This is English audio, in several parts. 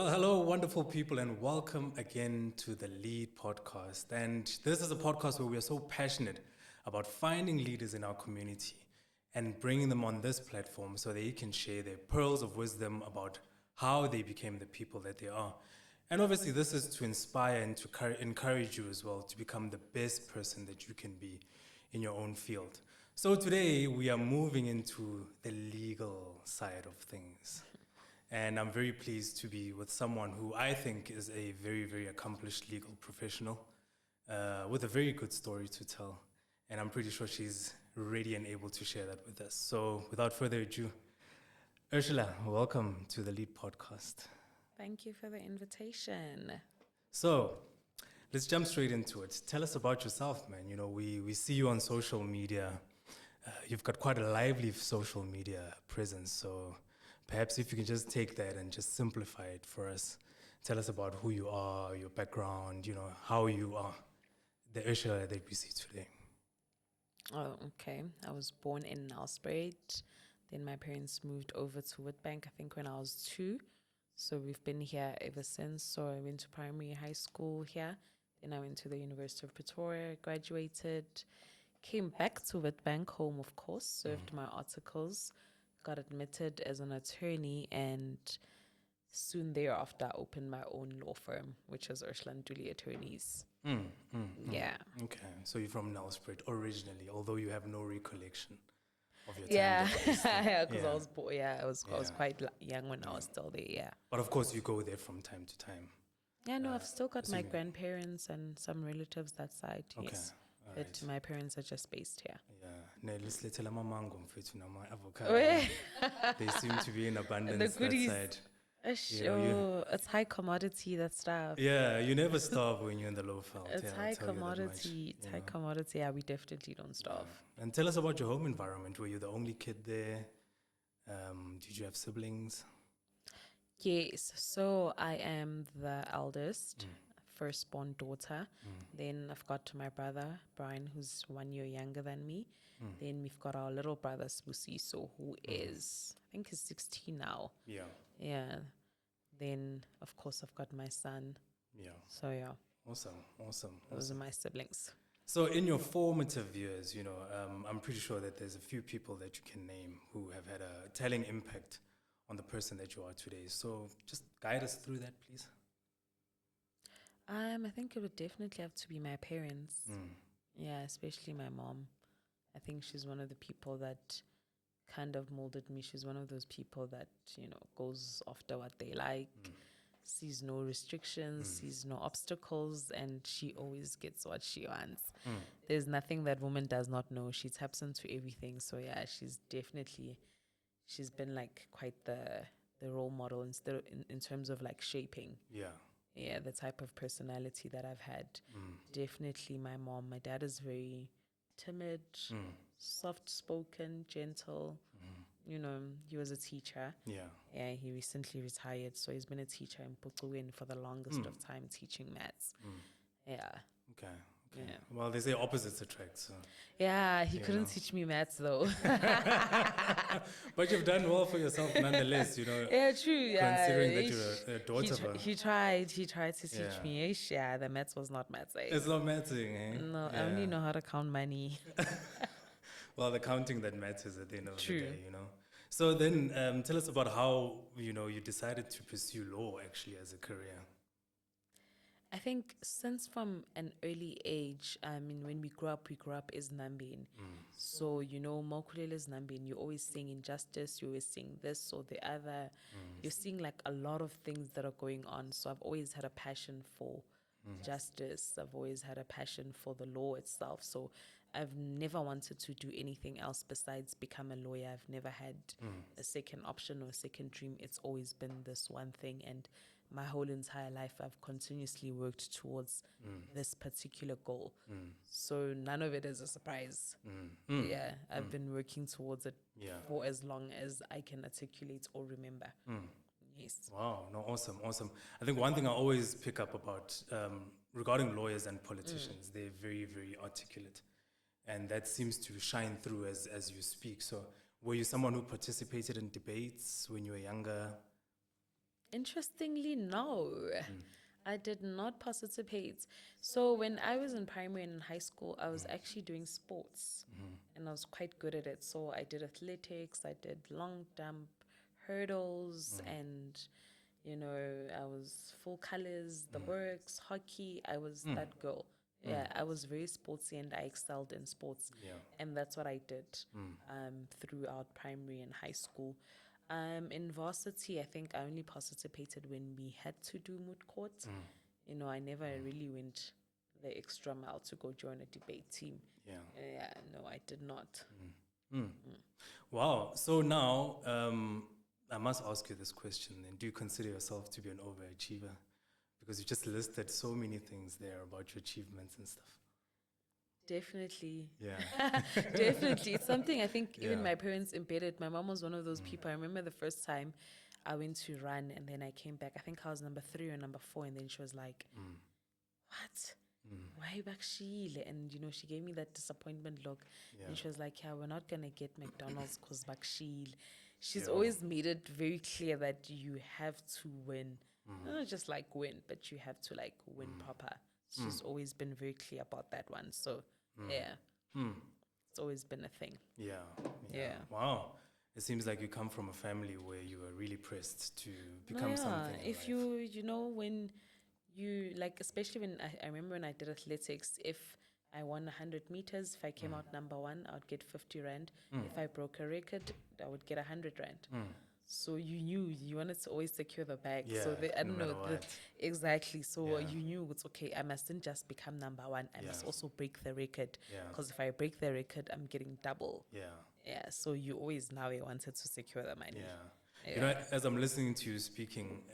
Well, hello, wonderful people, and welcome again to the Lead Podcast. And this is a podcast where we are so passionate about finding leaders in our community and bringing them on this platform so they can share their pearls of wisdom about how they became the people that they are. And obviously, this is to inspire and to encourage you as well to become the best person that you can be in your own field. So today, we are moving into the legal side of things. And I'm very pleased to be with someone who I think is a very, very accomplished legal professional with a very good story to tell. And I'm pretty sure she's ready and able to share that with us. So without further ado, Ursula, welcome to the Lead Podcast. Thank you for the invitation. So let's jump straight into it. Tell us about yourself, man. You know, we see you on social media. You've got quite a lively social media presence. So perhaps if you can just take that and just simplify it for us. Tell us about who you are, your background, you know, how you are, the Ursula that we see today. Oh, okay. I was born in Nelspruit. Then my parents moved over to Witbank, I think, when I was 2. So we've been here ever since. So I went to primary high school here. Then I went to the University of Pretoria, graduated, came back to Witbank, home, of course, served my articles, got admitted as an attorney, and soon thereafter I opened my own law firm, which was Ursula Ntuli Attorneys. Yeah. Okay, so you're from Nelspruit originally, although you have no recollection of your time Yeah, there. because I was I was quite young when I was still there. Yeah. But of course, you go there from time to time. Yeah, no, I've still got my assuming- grandparents and some relatives that side. Okay, Yes, all but right. my parents are just based here. Yeah, nesilethela amamango mfethu nama-avocado. Oh, They seem to be in abundance The goodies. that side. Sure, it's high commodity, that stuff. Yeah, you never starve when you're in the low felt. It's yeah, I'll high tell you that much, commodity. It's you high know. commodity. Yeah, we definitely don't starve. And tell us about your home environment. Were you the only kid there? Did you have siblings? Yes, so I am the eldest, firstborn daughter. Then I've got my brother, Brian, who's 1 year younger than me. Then we've got our little brother, Sbusiso, who is, I think he's 16 now. Yeah, Yeah. Then, of course, I've got my son. yeah. So, yeah, Awesome. those are my siblings. So in your formative years, you know, I'm pretty sure that there's a few people that you can name who have had a telling impact on the person that you are today. So just guide us through that, please. I think it would definitely have to be my parents. Yeah, especially my mom. I think she's one of the people that kind of molded me. She's one of those people that, you know, goes after what they like, sees no restrictions, sees no obstacles, and she always gets what she wants. There's nothing that woman does not know. She taps into everything. So yeah, she's been like quite the role model in terms of like shaping. Yeah, the type of personality that I've had. Definitely my mom. My dad is very timid, soft-spoken, gentle. You know, he was a teacher. Yeah. Yeah, he recently retired, so he's been a teacher in Putuwin for the longest of time teaching maths. Yeah. Okay. Yeah. Well, they say opposites attract. So. Yeah, he couldn't teach me maths though. But you've done well for yourself nonetheless, you know. Yeah, true. Yeah, Considering that you're a daughter. He tried to teach me. Yeah, the maths was not maths. It's not mathing, eh? No, I Yeah. only know how to count money. Well, the counting that matters at the end of True. the day, you know. So then tell us about how, you know, you decided to pursue law actually as a career. I think since from an early age, I mean, when we grew up as Nambin. So, you know, Mokulele is Nambin. You're always seeing injustice. You're always seeing this or the other. You're seeing like a lot of things that are going on. So I've always had a passion for justice. I've always had a passion for the law itself. So I've never wanted to do anything else besides become a lawyer. I've never had a second option or a second dream. It's always been this one thing. And my whole entire life, I've continuously worked towards this particular goal. So none of it is a surprise. Yeah, I've been working towards it for as long as I can articulate or remember. Yes. Wow, no, awesome. I think one thing I always pick up about regarding lawyers and politicians, they're very, very articulate. And that seems to shine through as you speak. So were you someone who participated in debates when you were younger? Interestingly, no. I did not participate. So when I was in primary and in high school, I was actually doing sports and I was quite good at it. So I did athletics, I did long jump, hurdles, and I was full colors, the works, hockey. I was that girl. Yeah, I was very sportsy and I excelled in sports. Yeah. And that's what I did throughout primary and high school. In varsity, I think I only participated when we had to do moot court. I never really went the extra mile to go join a debate team. Yeah. Yeah, no, I did not. Wow. So now, I must ask you this question then. Do you consider yourself to be an overachiever? Because you just listed so many things there about your achievements and stuff. Definitely. Yeah. Definitely. It's something I think even Yeah. my parents embedded. My mom was one of those people. I remember the first time I went to run and then I came back. I think I was number 3 or number 4. And then she was like, what? Why Bakshile? And, she gave me that disappointment look. Yeah. And she was like, yeah, we're not going to get McDonald's because Bakshile. She's Yeah. always made it very clear that you have to win. Not just like win, but you have to like win proper. She's always been very clear about that one. So, yeah, it's always been a thing. Yeah. Yeah. Wow. It seems like you come from a family where you were really pressed to become something in If life. when you like, especially when I remember when I did athletics, if I won 100 meters, if I came out number 1, I would get 50 rand. If I broke a record, I would get 100 rand. So you knew you wanted to always secure the bag. Yeah, So I no don't know matter what. exactly. So Yeah. you knew it's okay. I mustn't just become number 1. I must Yeah. also break the record. Yeah. Because if I break the record, I'm getting double. Yeah. Yeah. So you always now wanted to secure the money. Yeah. You know, as I'm listening to you speaking,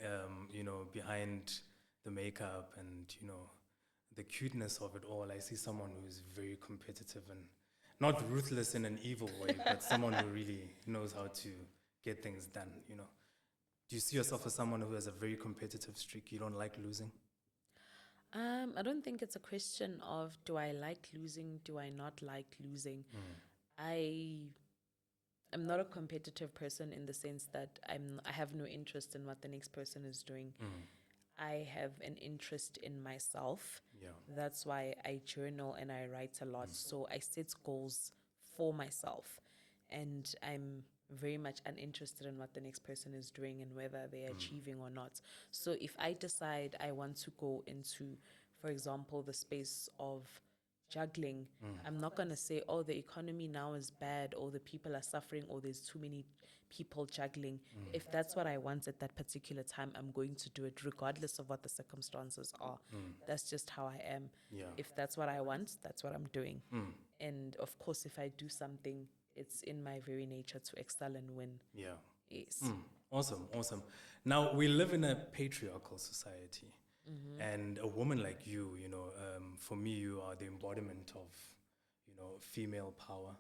behind the makeup and, the cuteness of it all, I see someone who's very competitive and not ruthless in an evil way, but someone who really knows how to get things done, Do you see yourself as someone who has a very competitive streak? You don't like losing? I don't think it's a question of do I like losing, do I not like losing. I am not a competitive person in the sense that I have no interest in what the next person is doing. I have an interest in myself. Yeah. That's why I journal and I write a lot. So I set goals for myself. And I'm very much uninterested in what the next person is doing and whether they're achieving or not. So if I decide I want to go into, for example, the space of juggling, I'm not going to say, oh, the economy now is bad or the people are suffering or there's too many people juggling. If that's what I want at that particular time, I'm going to do it regardless of what the circumstances are. That's just how I am. Yeah. If that's what I want, that's what I'm doing. And of course, if I do something, it's in my very nature to excel and win. Yeah. Yes. Awesome. Now, we live in a patriarchal society. And a woman like you, for me, you are the embodiment of, female power.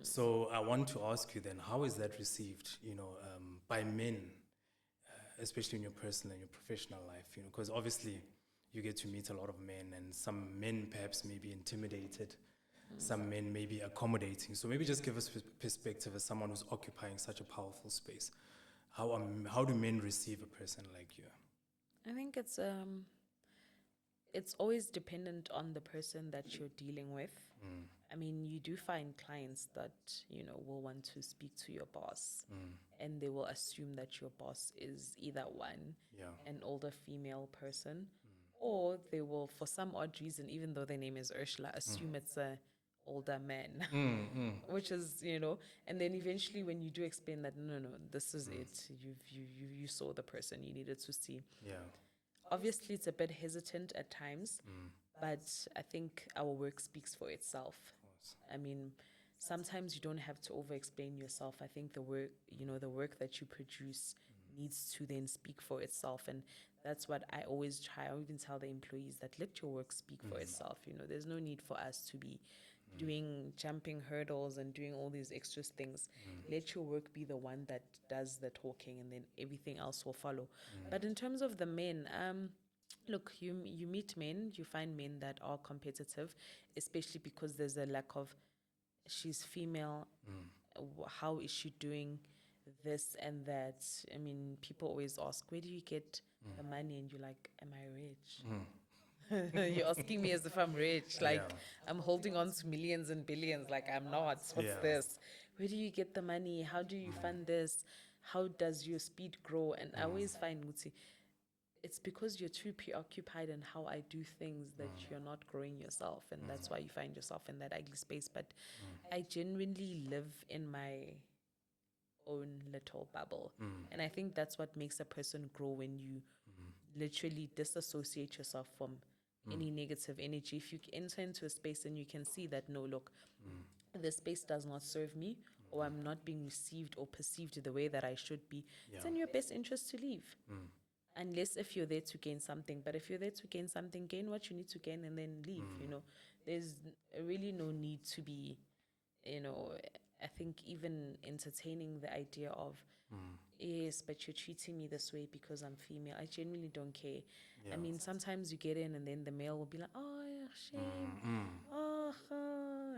So I want to ask you then, how is that received, by men, especially in your personal and your professional life? Because obviously you get to meet a lot of men, and some men perhaps may be intimidated, some men may be accommodating. So maybe just give us perspective as someone who's occupying such a powerful space. How do men receive a person like you? I think it's always dependent on the person that you're dealing with. I mean, you do find clients that, will want to speak to your boss and they will assume that your boss is either an older female person, or they will, for some odd reason, even though their name is Ursula, assume it's a older man, which is, and then eventually when you do explain that, no, this is it, you saw the person you needed to see. Yeah. Obviously, it's a bit hesitant at times, but I think our work speaks for itself. I mean, sometimes you don't have to over-explain yourself. I think the work that you produce needs to then speak for itself. And that's what I always try. I even tell the employees that let your work speak for itself. There's no need for us to be doing jumping hurdles and doing all these extra things. Let your work be the one that does the talking, and then everything else will follow. But in terms of the men, look, you meet men, you find men that are competitive, especially because there's a lack of, she's female, how is she doing? this and that. I mean, people always ask, where do you get the money? And you're like, am I rich? You're asking me as if I'm rich. Like, I'm holding on to millions and billions. Like, I'm not. What's this? Where do you get the money? How do you fund this? How does your speed grow? And I always find, Mutsi, it's because you're too preoccupied in how I do things that you're not growing yourself. And that's why you find yourself in that ugly space. But I genuinely live in my own little bubble. And I think that's what makes a person grow, when you literally disassociate yourself from any negative energy. If you enter into a space and you can see that, no, look, this space does not serve me, or I'm not being received or perceived the way that I should be, it's in your best interest to leave. Unless if you're there to gain something. But if you're there to gain something, gain what you need to gain and then leave. There's really no need to be, I think even entertaining the idea of, yes, but you're treating me this way because I'm female. I genuinely don't care. I mean, sometimes you get in and then the male will be like, oh, yeah, shame.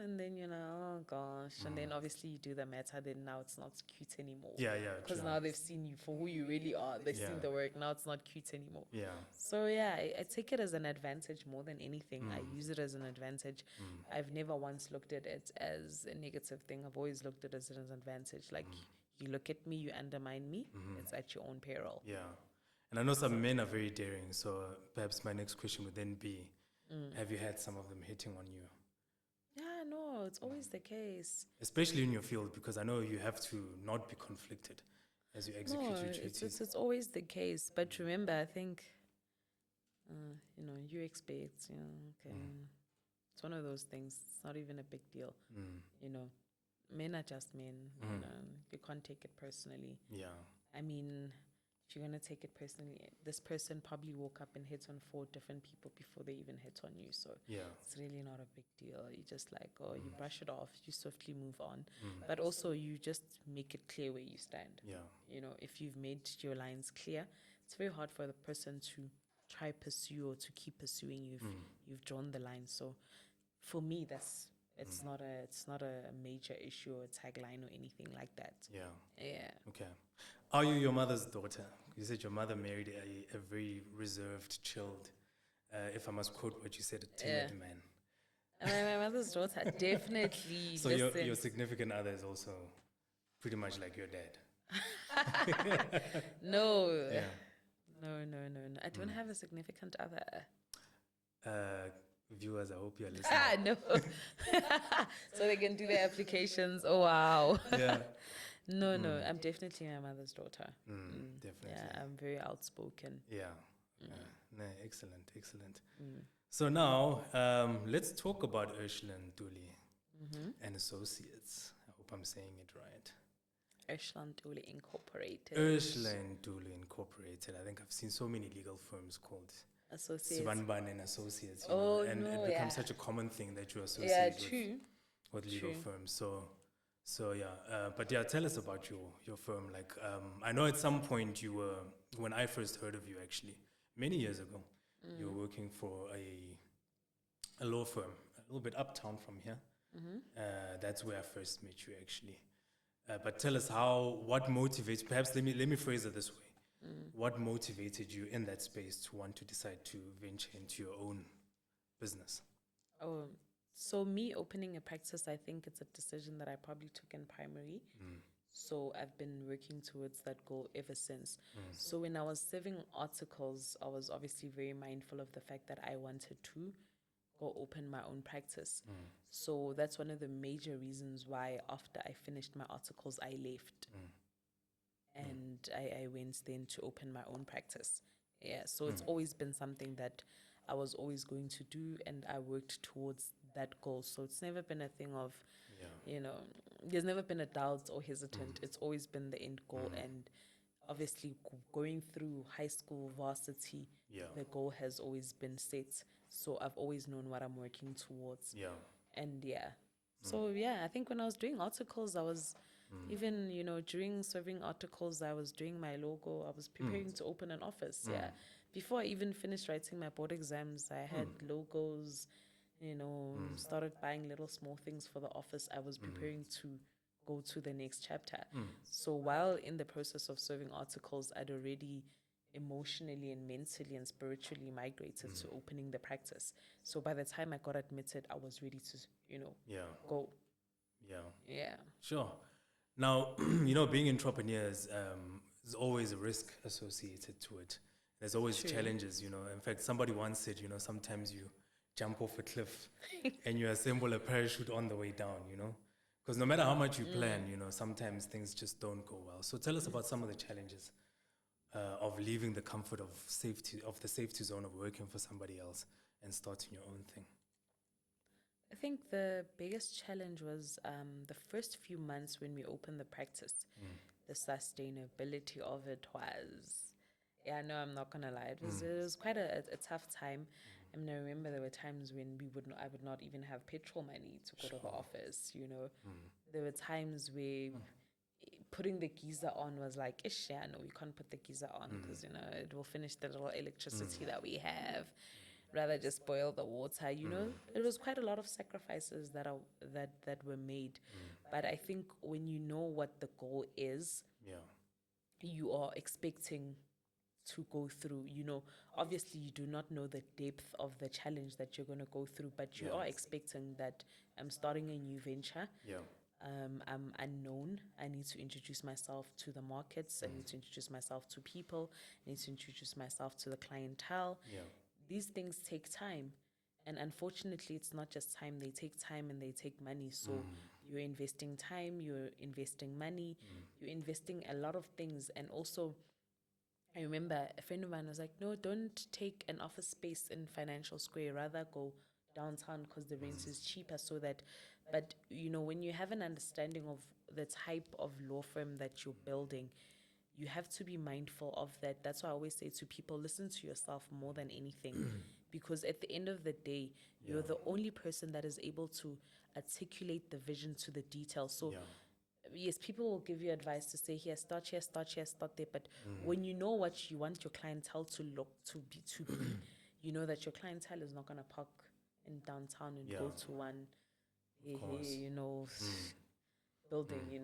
And then you're like, oh, gosh. And then obviously you do the matter. Then now it's not cute anymore. Because now they've seen you for who you really are. They've seen the work. Now it's not cute anymore. So, I take it as an advantage more than anything. I use it as an advantage. I've never once looked at it as a negative thing. I've always looked at it as an advantage. Like, you look at me, you undermine me, it's at your own peril. And I know some men are very daring, so perhaps my next question would then be, have you had some of them hitting on you? Yeah, no, it's always the case. Especially in your field, because I know you have to not be conflicted as you execute your duties. It's always the case. But remember, I think, you expect, okay. It's one of those things. It's not even a big deal. Men are just men. You can't take it personally. I mean, if you're going to take it personally, this person probably woke up and hit on 4 different people before they even hit on you. So it's really not a big deal. You just like, you brush it off. You swiftly move on. But also you just make it clear where you stand. If you've made your lines clear, it's very hard for the person to try pursue or to keep pursuing you if you've drawn the line. So for me, it's not a major issue or a tagline or anything like that. Okay. Are you your mother's daughter? You said your mother married a very reserved, chilled, if I must quote what you said, a timid man. My mother's daughter, definitely. So your significant other is also pretty much like your dad. No. No. I don't have a significant other. Viewers, I hope you're listening. No. So they can do their applications. Oh, wow. No, I'm definitely my mother's daughter. Definitely. Yeah, I'm very outspoken. No, excellent. So now, let's talk about Ursula Ntuli and Associates. I hope I'm saying it right. Ursula Ntuli Incorporated. Ursula Ntuli Incorporated. I think I've seen so many legal firms called Associates. Svanban and Associates. And it becomes such a common thing that you associate with legal firms. So but tell us about your firm. Like, I know at some point you were, when I first heard of you actually, many years ago, you were working for a law firm, a little bit uptown from here. That's where I first met you actually. But tell us what motivates, perhaps let me phrase it this way. What motivated you in that space to want to decide to venture into your own business? So me opening a practice, I think it's a decision that I probably took in primary. So I've been working towards that goal ever since. So when I was serving articles, I was obviously very mindful of the fact that I wanted to go open my own practice. So that's one of the major reasons why after I finished my articles, I left. And I went then to open my own practice. So it's always been something that I was always going to do, and I worked towards that goal. So it's never been a thing of, there's never been a doubt or hesitant. It's always been the end goal. And obviously going through high school, varsity, the goal has always been set. So I've always known what I'm working towards. And so I think when I was doing articles, I was even, during serving articles, I was doing my logo. I was preparing to open an office. Before I even finished writing my board exams, I had logos, started buying little small things for the office. I was preparing to go to the next chapter. So while in the process of serving articles, I'd already emotionally and mentally and spiritually migrated to opening the practice. So by the time I got admitted, I was ready to, Yeah. go. Yeah. Yeah. Sure. Now, being entrepreneurs, there's always a risk associated to it. There's always True. challenges, In fact, somebody once said, sometimes you jump off a cliff and you assemble a parachute on the way down, Because no matter how much you plan, sometimes things just don't go well. So tell us about some of the challenges of leaving the comfort of the safety zone of working for somebody else and starting your own thing. I think the biggest challenge was the first few months when we opened the practice. The sustainability of it was, yeah, no, I'm not gonna lie. It was quite a tough time. I mean, I remember there were times when I would not even have petrol money to go to the office. There were times where putting the geyser on was like, ish, yeah, no, we can't put the geyser on because it will finish the little electricity that we have. Rather just boil the water. It was quite a lot of sacrifices that were made. But I think when you know what the goal is, you are expecting to go through. Obviously you do not know the depth of the challenge that you're going to go through, but you are expecting that I'm starting a new venture. I'm unknown. I need to introduce myself to the markets. I need to introduce myself to people. I need to introduce myself to the clientele. These things take time. And unfortunately, it's not just time. They take time and they take money. So you're investing time, you're investing money, you're investing a lot of things. And also, I remember a friend of mine was like, no, don't take an office space in Financial Square. Rather go downtown because the rent is cheaper but when you have an understanding of the type of law firm that you're building, you have to be mindful of that. That's why I always say to people, listen to yourself more than anything. Because at the end of the day, you're the only person that is able to articulate the vision to the detail. So yes, people will give you advice to say here, start here, start here, start there. But when you know what you want your clientele to look to be, you know that your clientele is not gonna park in downtown and go to one building,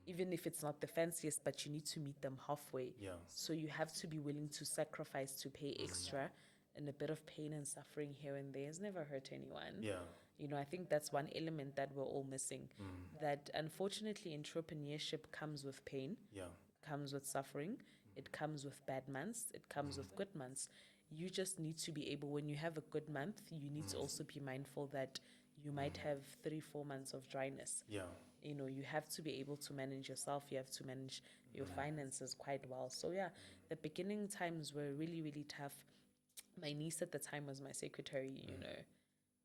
even if it's not the fanciest, but you need to meet them halfway. So you have to be willing to sacrifice to pay extra, and a bit of pain and suffering here and there has never hurt anyone. I think that's one element that we're all missing. That unfortunately entrepreneurship comes with pain, comes with suffering, it comes with bad months, it comes with good months. You just need to be able, when you have a good month, you need to also be mindful that you might have 3-4 months of dryness. You have to be able to manage yourself. You have to manage your finances quite well. So the beginning times were really, really tough. My niece at the time was my secretary.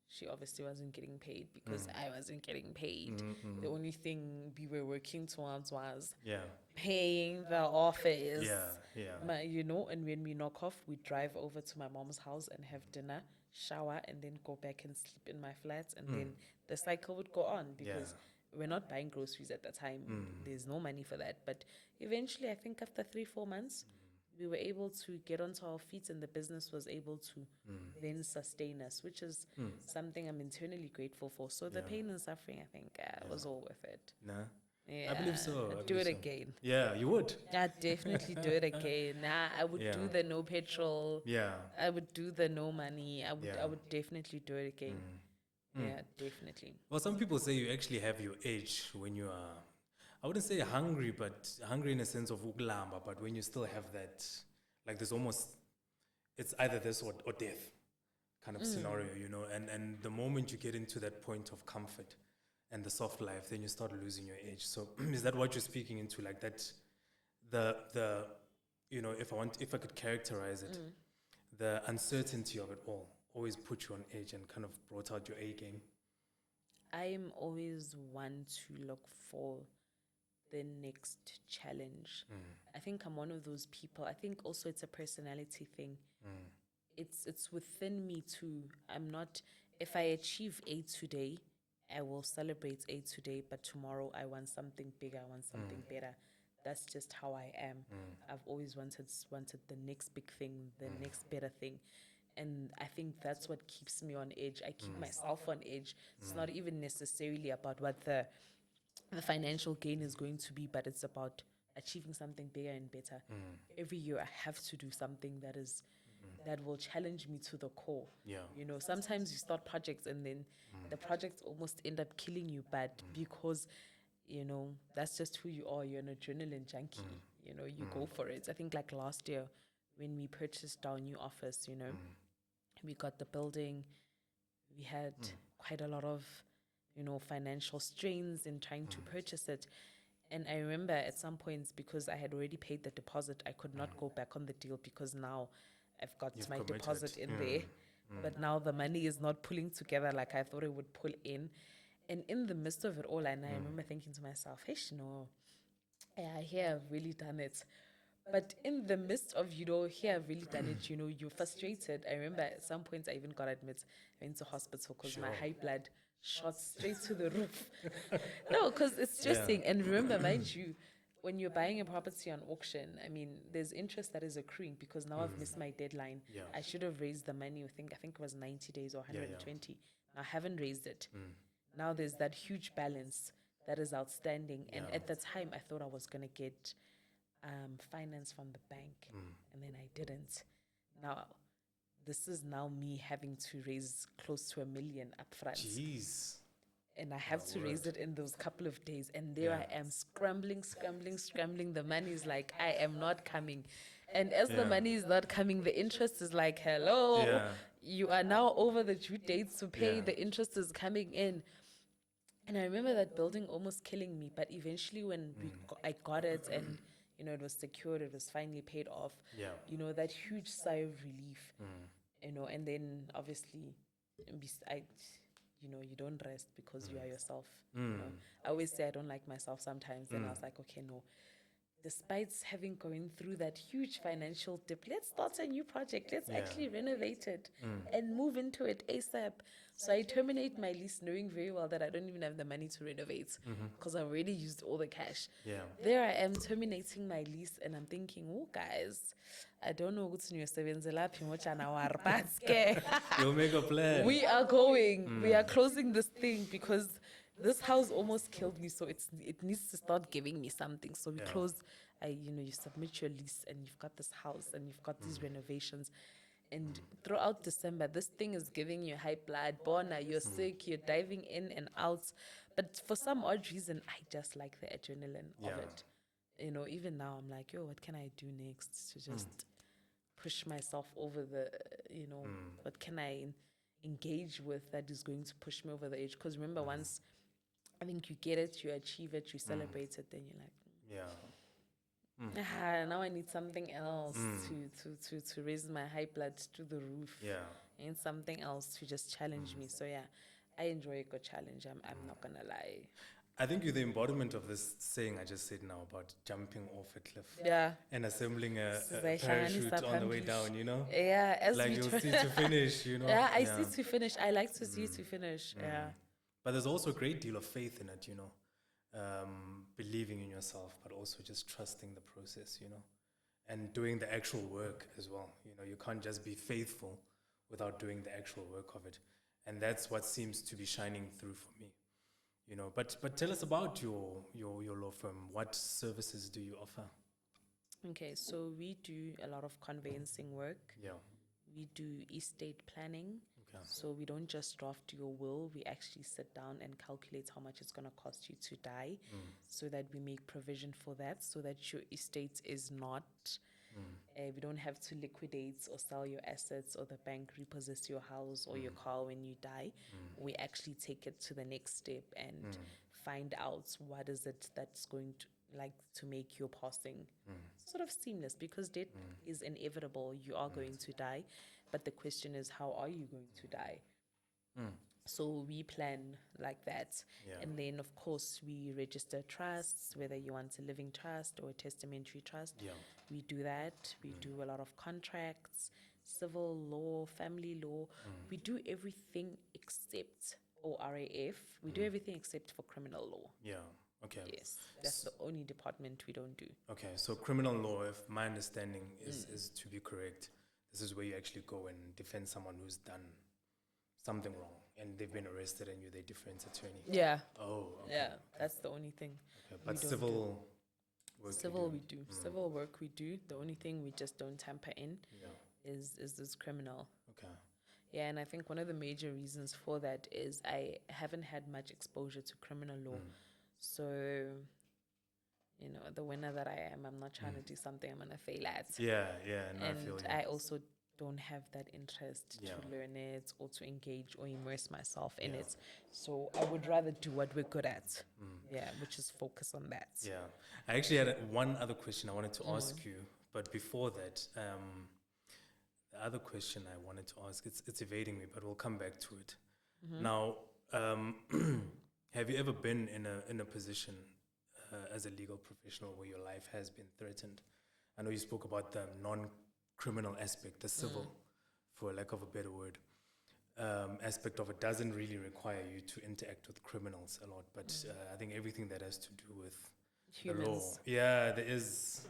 She obviously wasn't getting paid because I wasn't getting paid. The only thing we were working towards was paying the office. And when we knock off, we drive over to my mom's house and have dinner, shower, and then go back and sleep in my flat. And then the cycle would go on because we're not buying groceries at the time. There's no money for that. But eventually, I think after 3-4 months, we were able to get onto our feet and the business was able to then sustain us, which is something I'm internally grateful for. So the pain and suffering, I think, was all worth it. Nah. Yeah, I believe so. I'd do it again. Yeah, you would. I'd definitely do it again. I would do the no petrol. I would do the no money. I would definitely do it again. Yeah, definitely. Well, some people say you actually have your edge when you are, I wouldn't say hungry, but hungry in a sense of ukulamba, but when you still have that, like there's almost, it's either this or death kind of scenario, and the moment you get into that point of comfort and the soft life, then you start losing your edge. So is that what you're speaking into, like that, if I could characterize it, the uncertainty of it all always put you on edge and kind of brought out your A game? I'm always one to look for the next challenge. I think I'm one of those people. I think also it's a personality thing. It's within me too. I'm not, if I achieve A today, I will celebrate A today, but tomorrow I want something bigger, I want something better. That's just how I am. I've always wanted the next big thing, the next better thing. And I think that's what keeps me on edge. I keep myself on edge. It's not even necessarily about what the the financial gain is going to be, but it's about achieving something bigger and better. Every year I have to do something that will challenge me to the core. Yeah. You know, sometimes you start projects and then the projects almost end up killing you, but because, you know, that's just who you are. You're an adrenaline junkie. You know, you go for it. I think like last year when we purchased our new office, you know, we got the building, we had quite a lot of, you know, financial strains in trying to purchase it. And I remember at some points, because I had already paid the deposit, I could not go back on the deal because now I've got You've my committed. deposit in there. But now the money is not pulling together like I thought it would pull in. And in the midst of it all, and I remember thinking to myself, hey, no, yeah, here I've really done it. But in the midst of, you know, here I've really done it, you know, you're frustrated. I remember at some points I even got admitted, into hospital because my high blood shot straight to the roof. No, because it's stressing. And remember, mind you, when you're buying a property on auction, I mean, there's interest that is accruing because now I've missed my deadline. Yeah. I should have raised the money, I think it was 90 days or 120. Now I haven't raised it. Now there's that huge balance that is outstanding. And at the time, I thought I was going to get finance from the bank, and then I didn't. Now, this is now me having to raise close to $1 million upfront. Jeez. And I have to raise it in those couple of days. And there I am scrambling. The money is like, I am not coming. And as the money is not coming, the interest is like, hello, you are now over the due dates to pay. The interest is coming in. And I remember that building almost killing me. But eventually when I got it and, you know, it was secured, it was finally paid off, you know, that huge sigh of relief, you know, and then obviously, you know, you don't rest because you are yourself. You know, I always say I don't like myself sometimes. And I was like, okay, no. Despite having gone through that huge financial dip, let's start a new project. Let's actually renovate it and move into it ASAP. So I terminate my lease knowing very well that I don't even have the money to renovate because I've already used all the cash. There I am terminating my lease and I'm thinking, oh, guys, I don't know what's new. You'll make a plan. We are going. We are closing this thing because this house almost killed me. So it needs to start giving me something. So we closed. You submit your lease and you've got this house and you've got these renovations. And throughout December, this thing is giving you high blood. Bona, you're sick, you're diving in and out. But for some odd reason, I just like the adrenaline of it. You know, even now I'm like, yo, what can I do next to just push myself over the, you know, what can I engage with that is going to push me over the edge? Because remember, once I think you get it, you achieve it, you celebrate it, then you're like, now I need something else to raise my high blood to the roof. And something else to just challenge me. So yeah, I enjoy a good challenge. I'm not gonna lie. I think you're the embodiment of this saying I just said now about jumping off a cliff. And assembling a parachute on the way down, you know? As like you'll see to finish, you know? I see to finish. I like to see to finish. But there's also a great deal of faith in it, you know? Believing in yourself, but also just trusting the process, you know? And doing the actual work as well. You know, you can't just be faithful without doing the actual work of it. And that's what seems to be shining through for me. You know, but tell us about your law firm. What services do you offer? Okay, so we do a lot of conveyancing work. We do estate planning. So we don't just draft your will. We actually sit down and calculate how much it's going to cost you to die, so that we make provision for that, so that your estate is not. We don't have to liquidate or sell your assets or the bank repossess your house or your car when you die. We actually take it to the next step and find out what is it that's going to make your passing sort of seamless, because death is inevitable. You are going to die, but the question is, how are you going to die? So we plan like that. And then, of course, we register trusts, whether you want a living trust or a testamentary trust. We do that. We do a lot of contracts, civil law, family law. We do everything except RAF. We do everything except for criminal law. Okay. Yes, that's the only department we don't do. Okay, so criminal law, if my understanding is to be correct, this is where you actually go and defend someone who's done something wrong and they've been arrested and you're their defense attorney. Yeah. Oh, okay. Yeah, that's the only thing. Okay. we But don't civil work Civil we you do. Civil work we do. The only thing we just don't tamper in Yeah. is this criminal. Okay. Yeah, and I think one of the major reasons for that is I haven't had much exposure to criminal law. So, you know, the winner that I am, I'm not trying to do something I'm gonna fail at. Yeah, yeah, and I And feel you. I also don't have that interest Yeah. to learn it or to engage or immerse myself in Yeah. it. So I would rather do what we're good at. Yeah, which is focus on that. Yeah. I actually had one other question I wanted to ask you, but before that, the other question I wanted to ask, it's evading me, but we'll come back to it. Now, have you ever been in a position as a legal professional where your life has been threatened? I know you spoke about the non-criminal aspect, the civil, for lack of a better word, aspect of it doesn't really require you to interact with criminals a lot, but I think everything that has to do with the law. Humans. Yeah, there is.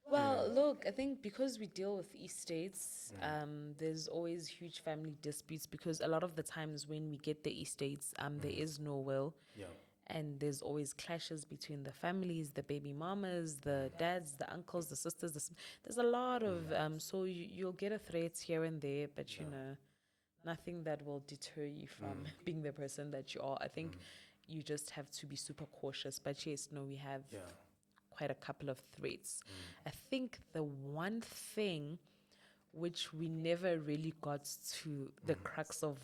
Well, look, I think because we deal with estates, there's always huge family disputes because a lot of the times when we get the estates, there is no will. Yeah. And there's always clashes between the families, the baby mamas, the dads, the uncles, the sisters. There's a lot of, so you'll get a threat here and there, but you know, nothing that will deter you from being the person that you are. I think you just have to be super cautious. But yes, no, we have quite a couple of threats. I think the one thing which we never really got to the crux of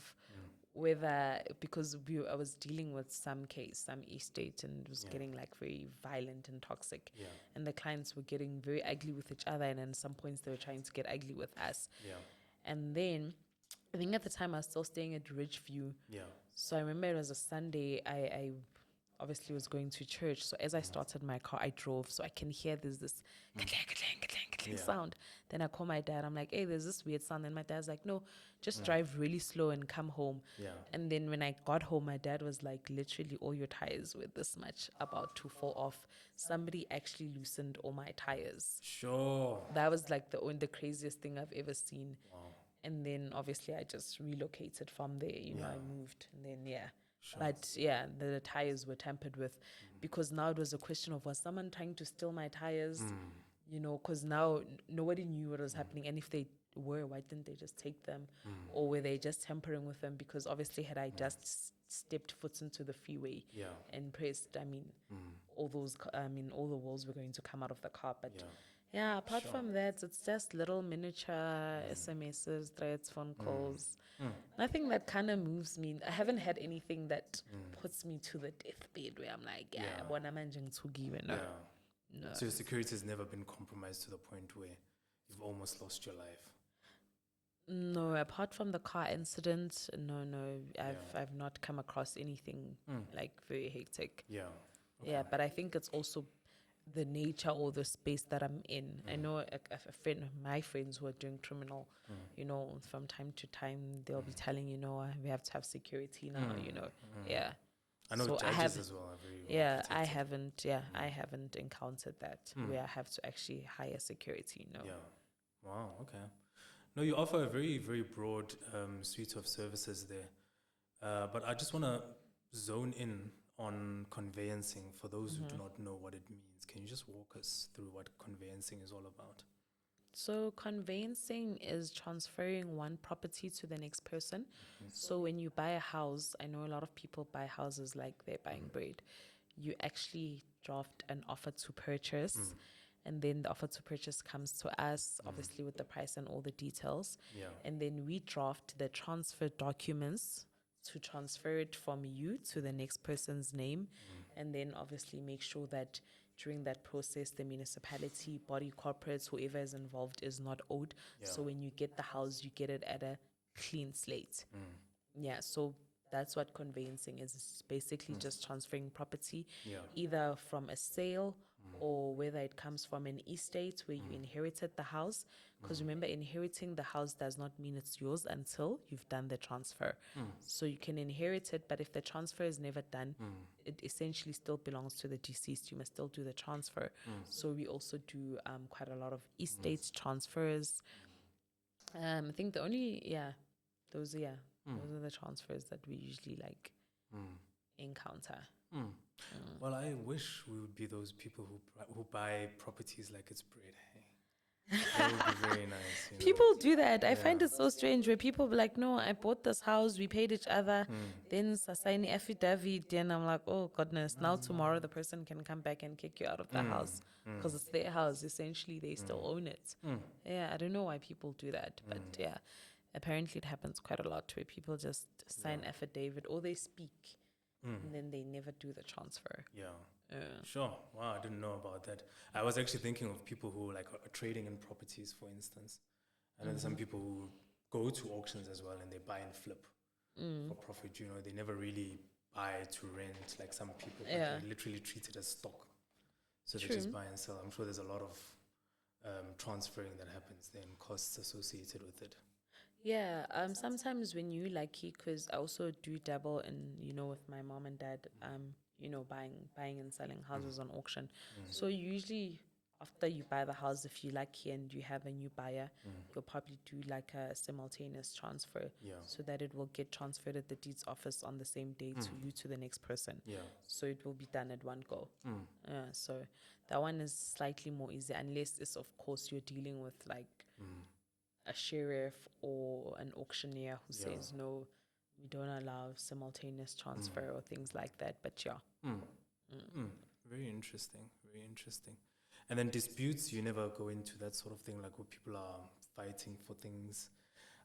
whether, because I was dealing with some estate and it was getting like very violent and toxic, and the clients were getting very ugly with each other, and at some points they were trying to get ugly with us. And then I think at the time I was still staying at Ridgeview. So I remember it was a Sunday. I obviously was going to church. So as I started my car, I drove. So I can hear there's this sound. Then I call my dad. I'm like, hey, there's this weird sound. And my dad's like, no, just drive really slow and come home. And then when I got home, my dad was like, literally all your tires were this much about to fall off. Somebody actually loosened all my tires. Sure. That was like the craziest thing I've ever seen. And then obviously I just relocated from there. You know, I moved. And then, But yeah, the tires were tampered with because now it was a question of, was someone trying to steal my tires? You know, because now nobody knew what was happening. And if they were, why didn't they just take them? Or were they just tampering with them? Because obviously had I just stepped foot into the freeway and pressed, all the walls were going to come out of the car. But apart from that, it's just little miniature SMSs, threats, phone calls. Nothing that kind of moves me. I haven't had anything that puts me to the deathbed where I'm like, no. So your security has never been compromised to the point where you've almost lost your life? No, apart from the car incident, no. I've not come across anything like very hectic. Yeah, but I think it's also the nature or the space that I'm in. I know my friends who are doing criminal, you know, from time to time they'll be telling, you know, we have to have security now, you know. I know So judges as well are very well protected. I haven't encountered that where I have to actually hire security, no. Wow, okay. No, you offer a very, very broad suite of services there. But I just want to zone in on conveyancing for those who do not know what it means. Can you just walk us through what conveyancing is all about? So conveyancing is transferring one property to the next person. So when you buy a house, I know a lot of people buy houses like they're buying bread. You actually draft an offer to purchase, and then the offer to purchase comes to us, obviously with the price and all the details. And then we draft the transfer documents to transfer it from you to the next person's name, and then obviously make sure that during that process, the municipality, body corporates, whoever is involved is not owed. So when you get the house, you get it at a clean slate. So that's what conveyancing is. It's basically just transferring property, either from a sale or whether it comes from an estate where you inherited the house. Because remember, inheriting the house does not mean it's yours until you've done the transfer. So you can inherit it, but if the transfer is never done, it essentially still belongs to the deceased. You must still do the transfer. So we also do quite a lot of estate transfers. I think the only, Those are the transfers that we usually like encounter. Well, I wish we would be those people who buy properties like it's bread. Hey? That would be very nice. People do that. I find it so strange where people be like, no, I bought this house, we paid each other, then sign affidavit, and I'm like, oh goodness, now tomorrow the person can come back and kick you out of the house because it's their house. Essentially, they still own it. Yeah, I don't know why people do that, but yeah, apparently it happens quite a lot where people just sign affidavit or they speak and then they never do the transfer. Yeah. Sure. Wow, I didn't know about that. I was actually thinking of people who like are trading in properties, for instance. And then some people who go to auctions as well and they buy and flip for profit. They never really buy to rent like some people. But they literally treat it as stock. So they just buy and sell. I'm sure there's a lot of transferring that happens then, costs associated with it. Yeah, sometimes when you like because I also do dabble in, with my mom and dad, buying and selling houses on auction. So usually after you buy the house, if you're lucky and you have a new buyer, you'll probably do like a simultaneous transfer so that it will get transferred at the deeds office on the same day to the next person. Yeah. So it will be done at one go. So that one is slightly more easy unless it's, of course, you're dealing with like a sheriff or an auctioneer who says, no, we don't allow simultaneous transfer or things like that. But Very interesting. Very interesting. And then disputes, you never go into that sort of thing, like where people are fighting for things.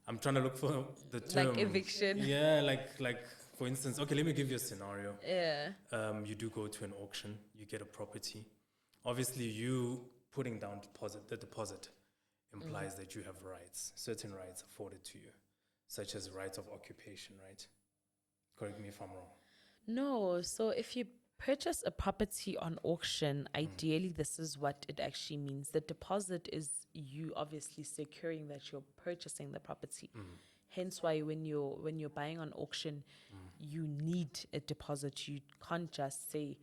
I'm trying to look for the term. Like eviction. Yeah, like for instance, okay, let me give you a scenario. Yeah. You do go to an auction, you get a property. Obviously, you putting down the deposit implies that you have rights, certain rights afforded to you, such as rights of occupation, right? Correct me if I'm wrong. No, so if you purchase a property on auction, ideally this is what it actually means. The deposit is you obviously securing that you're purchasing the property. Hence why when you're buying on auction, you need a deposit. You can't just say,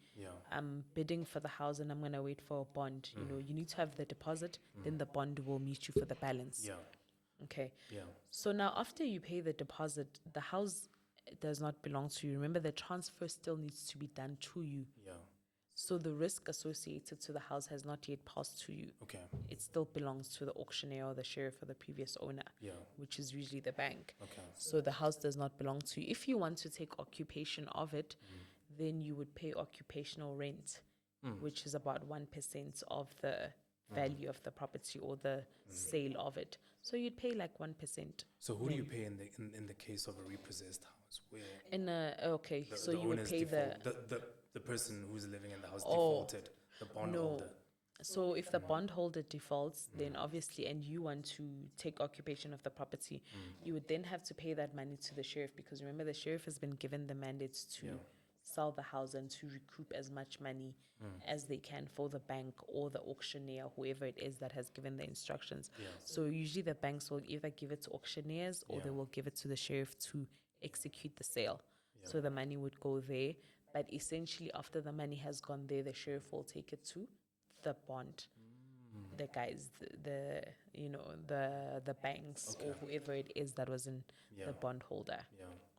I'm bidding for the house and I'm going to wait for a bond. You need to have the deposit, then the bond will meet you for the balance. Yeah. Okay. Yeah. So now after you pay the deposit, the house does not belong to you. Remember, the transfer still needs to be done to you. Yeah. So the risk associated to the house has not yet passed to you. Okay. It still belongs to the auctioneer or the sheriff or the previous owner, which is usually the bank. Okay. So the house does not belong to you. If you want to take occupation of it, then you would pay occupational rent, which is about 1% of the value of the property or the sale of it. So you'd pay like 1%. So who do you pay in the case of a repossessed house? Where so you would pay the person who's living in the house defaulted, the bondholder. So if the bondholder defaults, then obviously, and you want to take occupation of the property, you would then have to pay that money to the sheriff, because remember, the sheriff has been given the mandate to sell the house and to recoup as much money as they can for the bank or the auctioneer, whoever it is that has given the instructions. So usually the banks will either give it to auctioneers or they will give it to the sheriff to execute the sale. So the money would go there. But essentially, after the money has gone there, the sheriff will take it to the bond, the guys, the banks or whoever it is that was in the bondholder.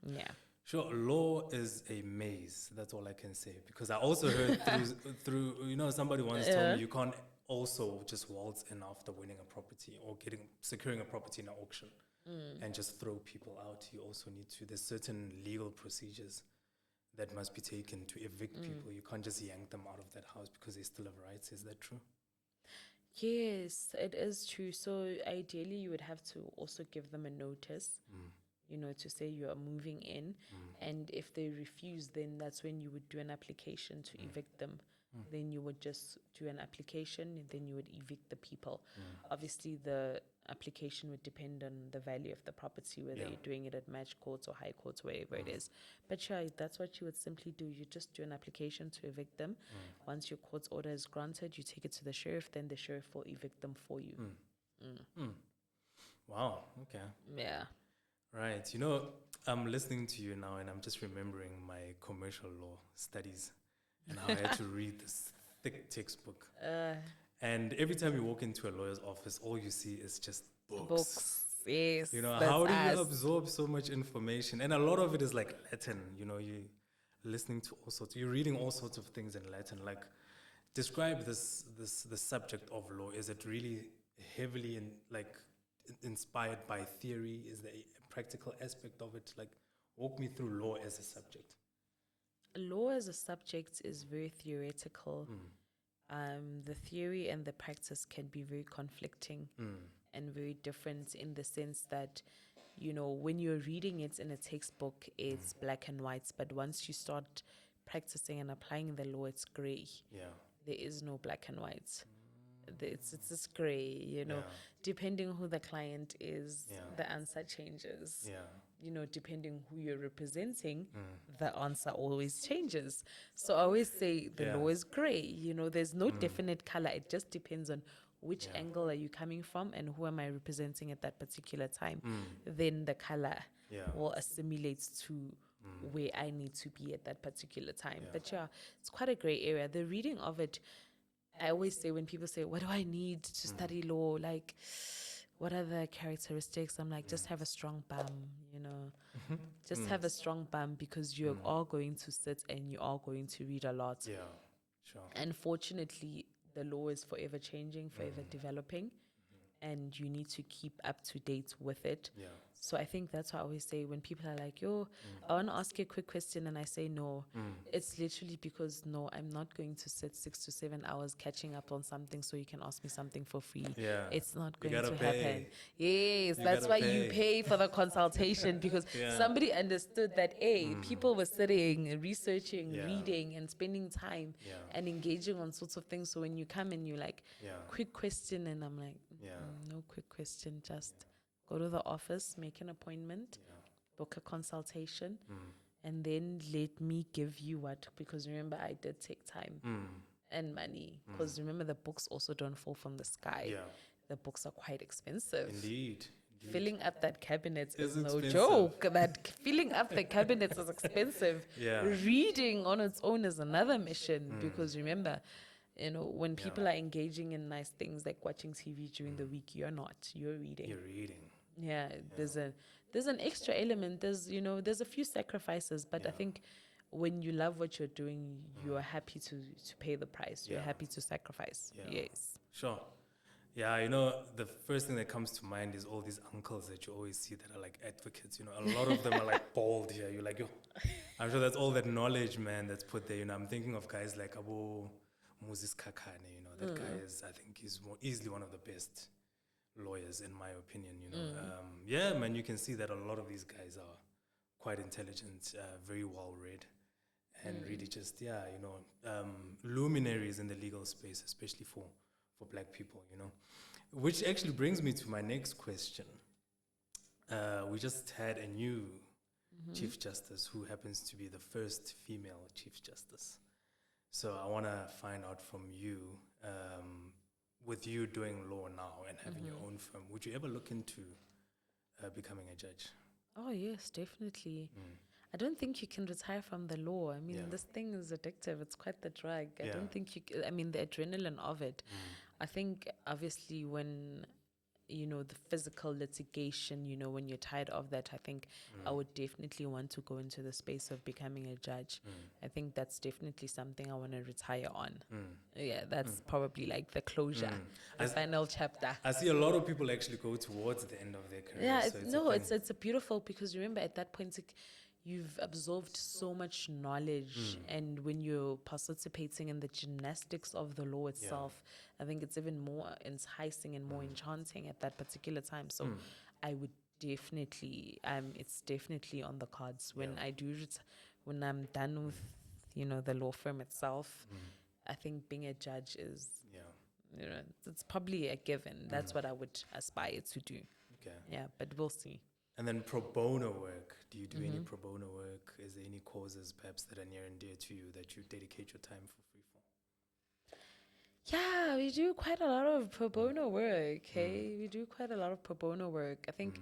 Yeah. Sure, law is a maze. That's all I can say. Because I also heard through somebody once told me you can't also just waltz in after winning a property or securing a property in an auction and just throw people out. You also need to. There's certain legal procedures that must be taken to evict people. You can't just yank them out of that house because they still have rights. Is that true? Yes, it is true. So ideally, you would have to also give them a notice, to say you are moving in. And if they refuse, then that's when you would do an application to evict them. Then you would just do an application and then you would evict the people. Obviously, the application would depend on the value of the property, whether you're doing it at match courts or high courts, wherever it is. But sure, that's what you would simply do. You just do an application to evict them. Once your court's order is granted, you take it to the sheriff, then the sheriff will evict them for you. Wow, okay. Yeah. Right. I'm listening to you now and I'm just remembering my commercial law studies and how I had to read this thick textbook. And every time you walk into a lawyer's office, all you see is just books. yes. You know, That's how do you us. absorb so much information? And a lot of it is like Latin, you know, you listening to all sorts, you're reading all sorts of things in Latin. Like, describe this subject of law. Is it really heavily inspired by theory? Is there a practical aspect of it? Like, walk me through law as a subject. Law as a subject is very theoretical. The theory and the practice can be very conflicting and very different in the sense that, you know, when you're reading it in a textbook, it's black and white, but once you start practicing and applying the law, it's gray. Yeah. There is no black and white. It's just gray, you know. Yeah. Depending who the client is, Yeah. the answer changes. Yeah. You know, depending who you're representing, the answer always changes. So I always say the Yeah. law is gray. You know, there's no definite color. It just depends on which Yeah. angle are you coming from and who am I representing at that particular time. Then the color Yeah. will assimilate to where I need to be at that particular time. Yeah. But yeah, it's quite a gray area. The reading of it, I always say when people say, what do I need to study law? Like, what are the characteristics? I'm like, just have a strong bum, you know. Just have a strong bum because you are going to sit and you are going to read a lot. Yeah. Sure. And fortunately, the law is forever changing, forever developing, and you need to keep up to date with it. Yeah. So I think that's why I always say when people are like, yo, I want to ask you a quick question, and I say no, it's literally because no, I'm not going to sit 6 to 7 hours catching up on something so you can ask me something for free. Yeah. It's not You going to gotta happen. pay. Yes, You that's gotta why pay. you pay for the consultation because Yeah. somebody understood that, hey, people were sitting, researching, Yeah. reading, and spending time Yeah. and engaging on sorts of things. So when you come and you're like, Yeah. quick question, and I'm like, Yeah. no quick question, just go to the office, make an appointment, Yeah. book a consultation, and then let me give you what, because remember, I did take time and money, because remember, the books also don't fall from the sky. Yeah. The books are quite expensive. Indeed. Filling up that cabinet is It's no expensive. joke. That filling up the cabinet is expensive. Yeah. Reading on its own is another mission, because remember, you know, when people are engaging in nice things like watching TV during the week, you're not. You're reading. You're reading. Yeah, there's an extra element. There's a few sacrifices, but I think when you love what you're doing, you are happy to pay the price. You're Yeah. happy to sacrifice. Yeah. Yes. Sure. Yeah, you know, the first thing that comes to mind is all these uncles that you always see that are like advocates. You know, a lot of them are like bald here. You're like, yo, I'm sure that's all that knowledge, man, that's put there. You know, I'm thinking of guys like Abu Moses Kakane. You know, that guy is, I think, he's easily one of the best lawyers in my opinion. You know, yeah, man, you can see that a lot of these guys are quite intelligent, very well read, and really just luminaries in the legal space, especially for black people, you know. Which actually brings me to my next question. We just had a new Chief Justice who happens to be the first female Chief Justice. So I want to find out from you, with you doing law now and having your own firm, would you ever look into becoming a judge? Oh, yes, definitely. I don't think you can retire from the law. I mean, Yeah. this thing is addictive. It's quite the drug. I Yeah. don't think I mean, the adrenaline of it. I think, obviously, when, you know, the physical litigation, you know, when you're tired of that, I think I would definitely want to go into the space of becoming a judge. I think that's definitely something I want to retire on. Yeah, that's probably like the closure, the final chapter. I see a lot of people actually go towards the end of their career. Yeah, so it's a beautiful, because remember at that point you've absorbed so much knowledge, and when you're participating in the gymnastics of the law itself, I think it's even more enticing and more enchanting at that particular time. So I would definitely, it's definitely on the cards when I do when I'm done with, you know, the law firm itself. I think being a judge is, you know, it's probably a given. That's what I would aspire to do. Okay. Yeah, but we'll see. And then pro bono work. Do you do any pro bono work? Is there any causes perhaps that are near and dear to you that you dedicate your time for free for? Yeah, we do quite a lot of pro bono work. Hey, we do quite a lot of pro bono work. I think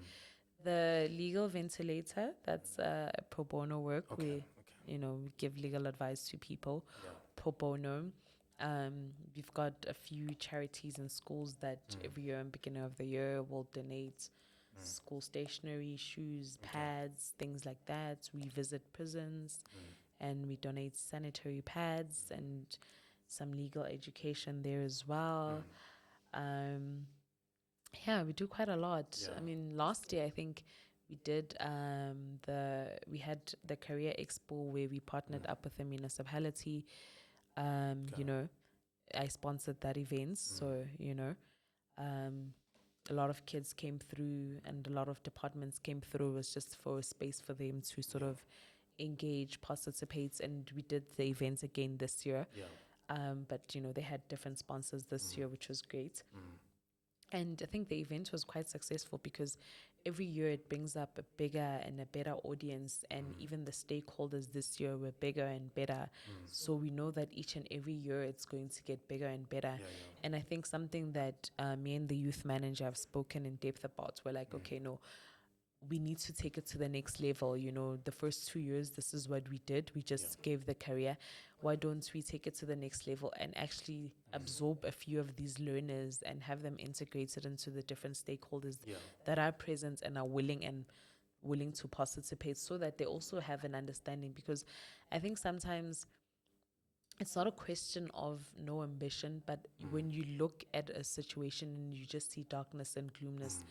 the legal ventilator, that's pro bono work. Okay. You know, we give legal advice to people Yeah. pro bono. We've got a few charities and schools that every year, in beginning of the year, will donate school stationery, shoes, pads, things like that. We visit prisons and we donate sanitary pads and some legal education there as well. Yeah, we do quite a lot. Yeah. I mean, last year I think we did we had the Career Expo where we partnered up with a municipality. You know, I sponsored that event, so you know, a lot of kids came through and a lot of departments came through. It was just for a space for them to sort of engage, participate, and we did the events again this year. But you know, they had different sponsors this year, which was great. And I think the event was quite successful because every year it brings up a bigger and a better audience, and even the stakeholders this year were bigger and better. So we know that each and every year it's going to get bigger and better. And I think something that me and the youth manager have spoken in depth about, we're like, okay, no, we need to take it to the next level. You know, the first 2 years, this is what we did. We just gave the career. Why don't we take it to the next level and actually absorb a few of these learners and have them integrated into the different stakeholders that are present and are willing to participate, so that they also have an understanding? Because I think sometimes it's not a question of no ambition, but when you look at a situation and you just see darkness and gloomness,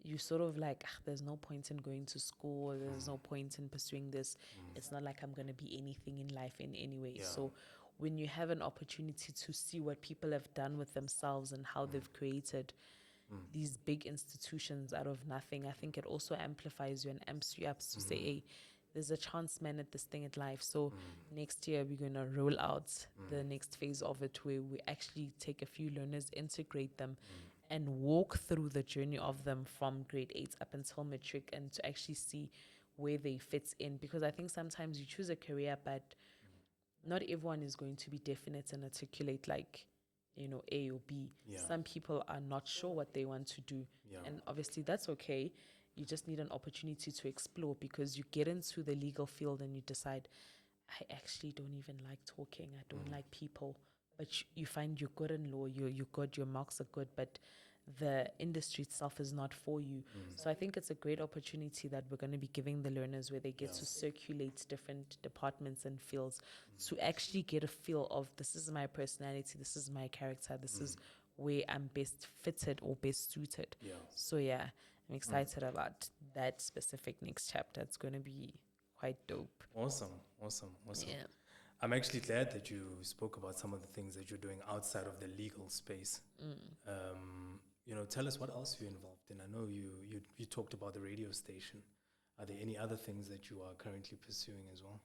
you sort of like, there's no point in going to school, there's no point in pursuing this. It's not like I'm going to be anything in life in any way. So when you have an opportunity to see what people have done with themselves and how they've created these big institutions out of nothing, I think it also amplifies you and amps you up to say, hey, there's a chance, man, at this thing at life. So next year we're going to roll out the next phase of it, where we actually take a few learners, integrate them, and walk through the journey of them from grade 8 up until matric, and to actually see where they fit in. Because I think sometimes you choose a career, but not everyone is going to be definite and articulate like, you know, A or B. Some people are not sure what they want to do. And obviously that's okay. You just need an opportunity to explore, because you get into the legal field and you decide, I actually don't even like talking. I don't like people. But you find you're good in law, you're good, your marks are good, but the industry itself is not for you. So I think it's a great opportunity that we're going to be giving the learners, where they get to circulate different departments and fields to actually get a feel of, this is my personality, this is my character, this is where I'm best fitted or best suited. So yeah, I'm excited about that specific next chapter. It's going to be quite dope. Awesome. Yeah. I'm actually glad that you spoke about some of the things that you're doing outside of the legal space. You know, tell us what else you're involved in. I know you talked about the radio station. Are there any other things that you are currently pursuing as well?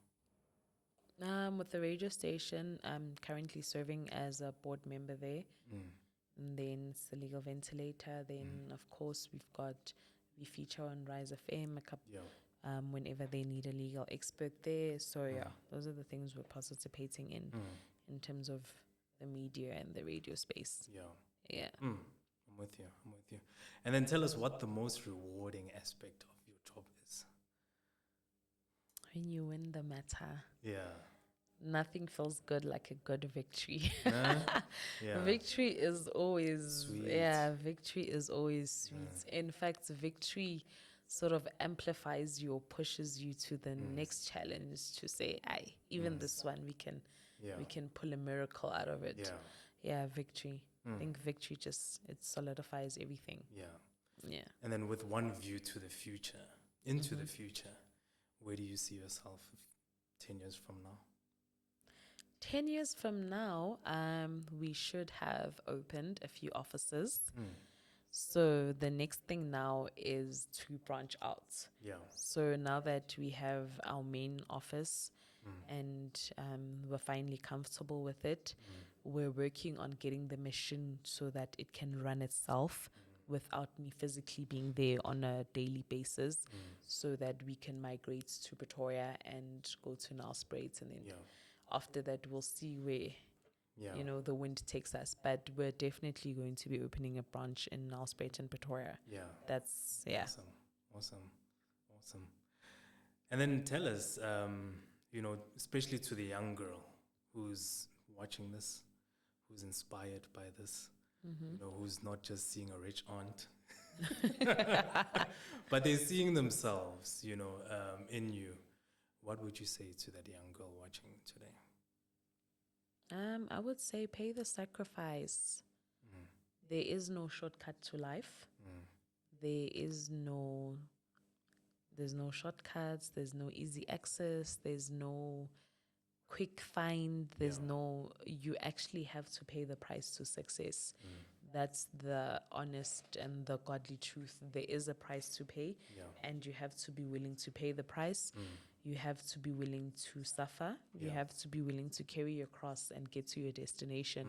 With the radio station, I'm currently serving as a board member there. And then it's the legal ventilator. Then, of course, we feature on Rise FM whenever they need a legal expert there. So, yeah, those are the things we're participating in terms of the media and the radio space. Yeah. I'm with you. And then tell us what the most rewarding aspect of your job is. When you win the matter. Yeah. Nothing feels good like a good victory. Nah? Yeah. Victory is always Sweet. Victory is always sweet. In fact, victory sort of amplifies you or pushes you to the next challenge, to say, even this one we can pull a miracle out of it. Victory. I think victory it solidifies everything. Yeah. And then with one view to the future, into the future, where do you see yourself 10 years from now? 10 years from now, we should have opened a few offices. So the next thing now is to branch out. So now that we have our main office and we're finally comfortable with it, we're working on getting the machine so that it can run itself without me physically being there on a daily basis, so that we can migrate to Pretoria and go to Nelspruit, and then after that we'll see where you know the wind takes us. But we're definitely going to be opening a branch in Nelspruit and Pretoria. That's Awesome. And then tell us, you know, especially to the young girl who's watching this, who's inspired by this, you know, who's not just seeing a rich aunt But they're seeing themselves, in you. What would you say to that young girl watching today? I would say pay the sacrifice. Mm. There is no shortcut to life. Mm. There's no shortcuts, there's no easy access, there's no quick find, you actually have to pay the price to success. That's the honest and the godly truth. There is a price to pay, and you have to be willing to pay the price. You have to be willing to suffer. You have to be willing to carry your cross and get to your destination.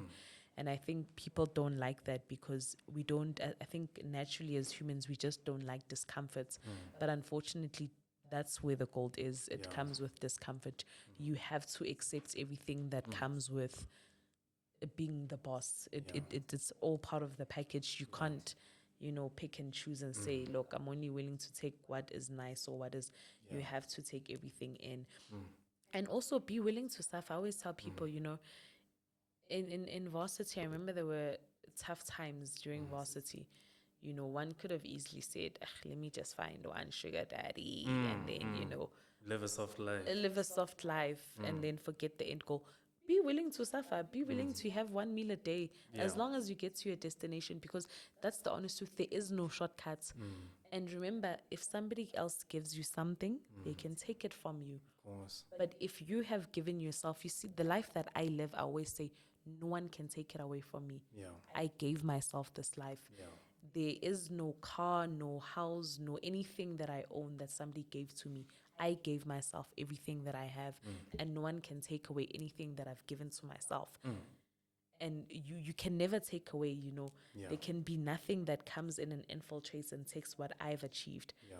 And I think people don't like that because I think naturally as humans, we just don't like discomfort. But unfortunately, that's where the gold is. It comes with discomfort. You have to accept everything that comes with being the boss. It's all part of the package. You can't, pick and choose and say, look, I'm only willing to take what is nice or what is, you have to take everything in. And also be willing to suffer. I always tell people, in varsity, I remember there were tough times during varsity. One could have easily said, let me just find one sugar daddy and then, Live a soft life. live a soft life and then forget the end goal. Be willing to suffer. Be willing to have one meal a day as long as you get to your destination, because that's the honest truth. There is no shortcuts. And remember, if somebody else gives you something, they can take it from you. Of course. But if you have given yourself, you see, the life that I live, I always say, no one can take it away from me. Yeah. I gave myself this life. Yeah. There is no car, no house, no anything that I own that somebody gave to me. I gave myself everything that I have, and no one can take away anything that I've given to myself. And you can never take away, there can be nothing that comes in and infiltrates and takes what I've achieved. Yeah.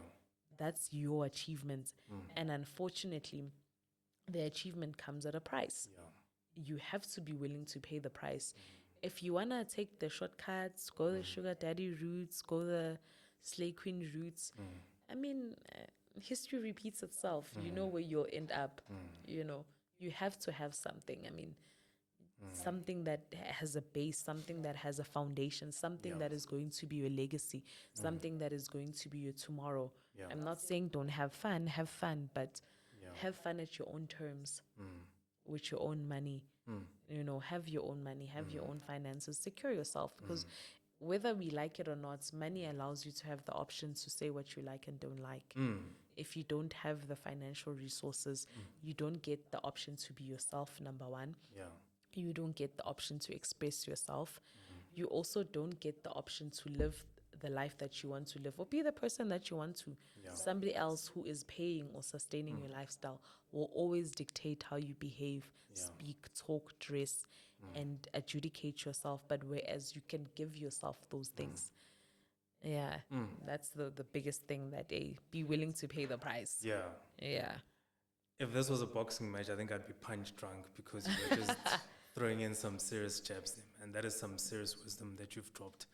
That's your achievement. And unfortunately, the achievement comes at a price. Yeah. You have to be willing to pay the price. If you want to take the shortcuts, go the sugar daddy routes, go the slay queen routes, I mean, history repeats itself. You know where you'll end up. You have to have something. I mean, something that has a base, something that has a foundation, something that is going to be your legacy, something that is going to be your tomorrow. Yeah. I'm not saying don't have fun, but have fun at your own terms, with your own money. Have your own money, have your own finances, secure yourself, because whether we like it or not, money allows you to have the option to say what you like and don't like. If you don't have the financial resources, you don't get the option to be yourself, number one. Yeah. You don't get the option to express yourself. You also don't get the option to live the life that you want to live or be the person that you want to. Somebody else who is paying or sustaining your lifestyle will always dictate how you behave, speak, talk, dress, and adjudicate yourself. But whereas you can give yourself those things. That's the biggest thing that they be willing to pay the price. Yeah. If this was a boxing match, I think I'd be punch drunk because you were just throwing in some serious jabs, and that is some serious wisdom that you've dropped.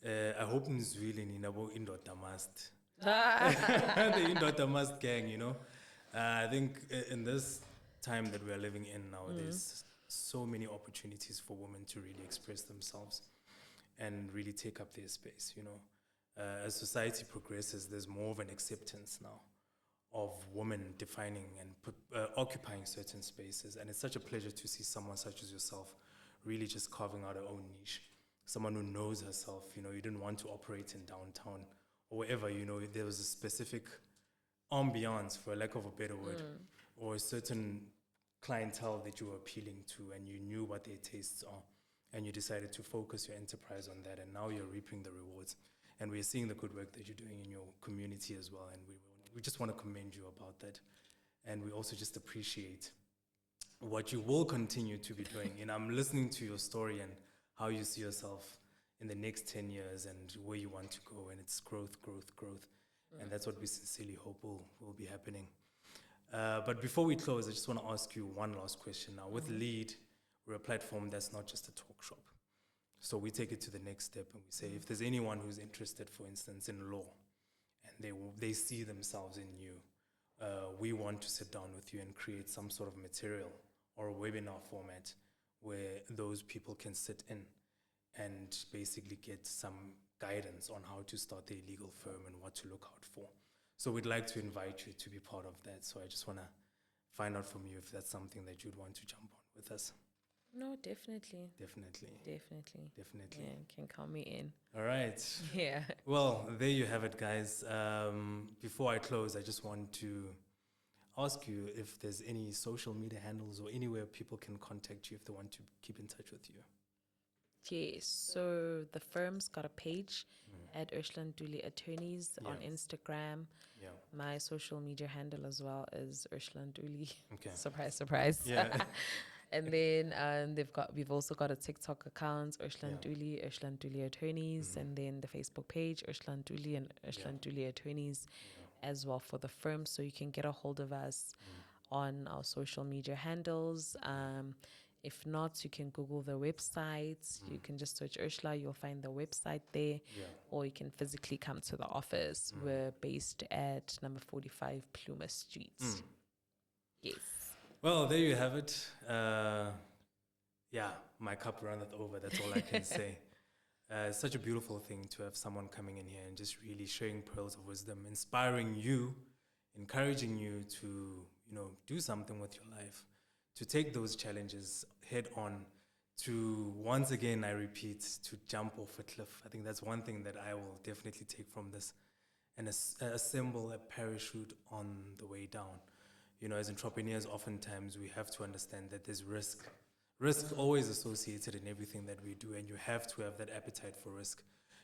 I hope Nzwili Ninabo Indota must. The Indota must gang, I think in this time that we are living in now, there's so many opportunities for women to really express themselves and really take up their space, As society progresses, there's more of an acceptance now of women defining and occupying certain spaces. And it's such a pleasure to see someone such as yourself really just carving out her own niche. Someone who knows herself, you didn't want to operate in downtown or wherever, there was a specific ambiance, for lack of a better word, or a certain clientele that you were appealing to, and you knew what their tastes are, and you decided to focus your enterprise on that, and now you're reaping the rewards. And we're seeing the good work that you're doing in your community as well, and we just want to commend you about that. And we also just appreciate what you will continue to be doing. And I'm listening to your story and how you see yourself in the next 10 years and where you want to go. And it's growth. And that's what we sincerely hope will be happening. But before we close, I just want to ask you one last question now. With LEAD, we're a platform that's not just a talk shop. So we take it to the next step and we say, if there's anyone who's interested, for instance, in law, and they see themselves in you, we want to sit down with you and create some sort of material or a webinar format where those people can sit in and basically get some guidance on how to start their legal firm and what to look out for. So we'd like to invite you to be part of that. So I just want to find out from you if that's something that you'd want to jump on with us. No, definitely. Definitely. Yeah, can count me in. All right. Yeah. Well, there you have it, guys. Before I close, I just want to ask you if there's any social media handles or anywhere people can contact you if they want to keep in touch with you. Yes. So the firm's got a page at Ursula Ntuli Attorneys on Instagram. Yeah. My social media handle as well is Ursula Ntuli. Okay. Surprise, surprise. Yeah. And then we've also got a TikTok account, Ursula Ntuli, Ursula Ntuli Attorneys, and then the Facebook page, Ursula Ntuli and Ursula Ntuli Attorneys as well for the firm. So you can get a hold of us on our social media handles. If not, you can Google the website. You can just search Ursula, you'll find the website there. Or you can physically come to the office. We're based at number 45 Plumer Street. Yes. Well, there you have it. My cup runneth over. That's all I can say. It's such a beautiful thing to have someone coming in here and just really sharing pearls of wisdom, inspiring you, encouraging you to, do something with your life, to take those challenges head on, to, once again, I repeat, to jump off a cliff. I think that's one thing that I will definitely take from this, and assemble a parachute on the way down. As entrepreneurs, oftentimes we have to understand that there's risk always associated in everything that we do, and you have to have that appetite for risk.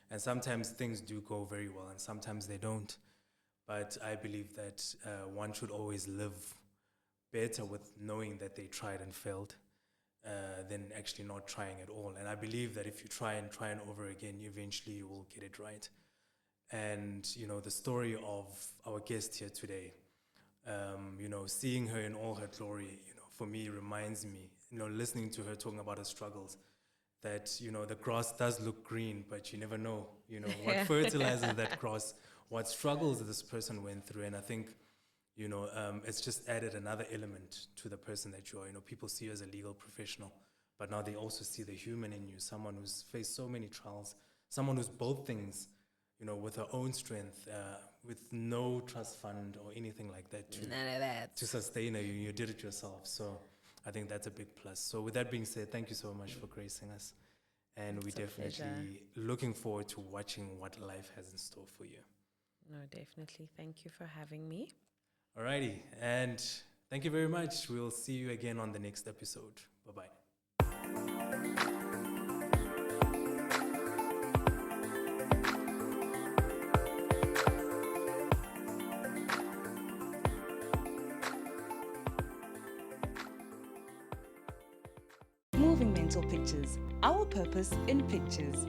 And sometimes things do go very well, and sometimes they don't. But I believe that one should always live better with knowing that they tried and failed than actually not trying at all. And I believe that if you try and over again, eventually you will get it right. And, the story of our guest here today, seeing her in all her glory, for me reminds me, listening to her talking about her struggles, that, the grass does look green, but you never know, what fertilizes that grass, what struggles this person went through. And I think, it's just added another element to the person that you are. People see you as a legal professional, but now they also see the human in you, someone who's faced so many trials, someone who's both things, with her own strength, with no trust fund or anything like that to sustain her. You did it yourself. So I think that's a big plus. So with that being said, thank you so much for gracing us. And we're definitely looking forward to watching what life has in store for you. No, definitely. Thank you for having me. Alrighty. And thank you very much. We'll see you again on the next episode. Bye-bye. Moving Mental Pictures. Our purpose in pictures.